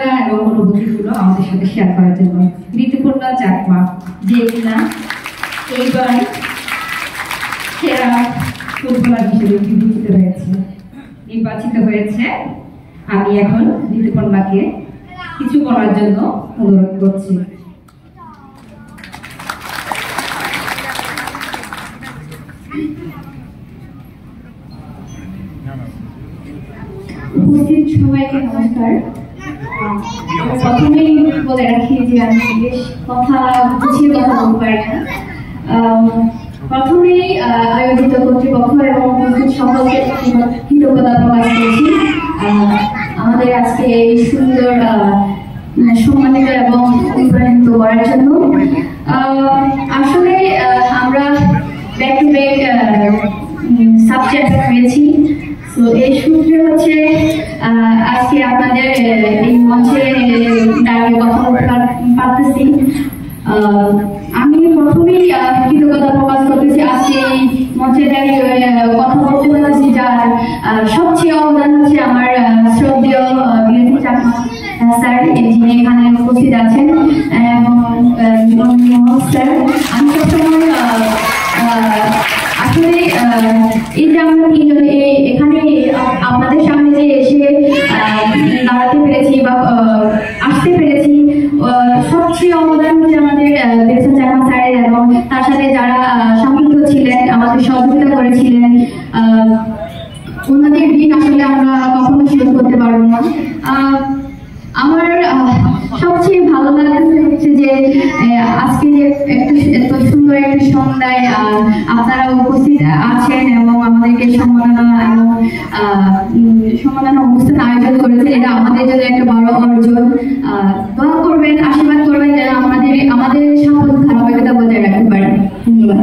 লাগা এবং অনুভূতিগুলো আমাদের সাথে শেয়ার করার জন্য ঋতুপর্ণা চাকমা, যে কিনা এইবার সেরা ফুটবলার হিসেবে নির্বাচিত হয়েছে। আমি এখন ঋতুপর্ণাকে কিছু বলার জন্য অনুরোধ করছি। উপস্থিত সবাইকে নমস্কার। প্রথমেই বলে রাখি যে আমি বেশ কথা গুছিয়ে কথা বলতে পারি না। প্রথমেই আয়োজিত কর্তৃপক্ষ এবং উপস্থিত সকলকে কৃতজ্ঞতা প্রকাশ করছি আমাদের আজকে এই সুন্দর সম্মানিত এবং অনুপ্রাণিত করার জন্য। আসলে আমরা ব্যাক টু ব্যাক সাবজেক্ট পেয়েছি, তো এই সূত্রে হচ্ছে আজকে আপনাদের এই মঞ্চে দাঁড়িয়ে কথা বলতে পারতেছি। আমি প্রথমেই কৃতজ্ঞতা প্রকাশ করতেছি আজকে এই মঞ্চে দাঁড়িয়ে কথা বলতে পারতেছি, যার সবচেয়ে অবদান হচ্ছে আমার শ্রদ্ধেয় বিরোধী চাকমা স্যার, যিনি এখানে উপস্থিত আছেন, এবং স্যার। আমি সবসময় আসলে এই যে আমরা তিনজন এখানে আপনাদের সামনে যে এসে দাঁড়াতে পেরেছি বা আসতে পেরেছি, সবচেয়ে অবদান হচ্ছে আমাদের বিরোধী চাকমা স্যারের, এবং তার সাথে যারা সম্পৃক্ত ছিলেন, আমাদের সহযোগিতা করেছিলেন। ওনাদের দিন আসলে আমরা কখনো শেষ করতে পারবো না। আমার সবচেয়ে ভালো লাগছে হচ্ছে যে আজকে যে এত সুন্দর একটা সন্ধ্যায় আপনারা উপস্থিত আছেন এবং আমাদেরকে সম্মাননা অনুষ্ঠান আয়োজন করেছেন। এটা আমাদের জন্য একটা বড় অর্জন। দোয়া করবেন, আশীর্বাদ করবেন যেন আমাদের সাফল্য ধারাবাহিকতা বজায় রাখতে পারেন। ধন্যবাদ।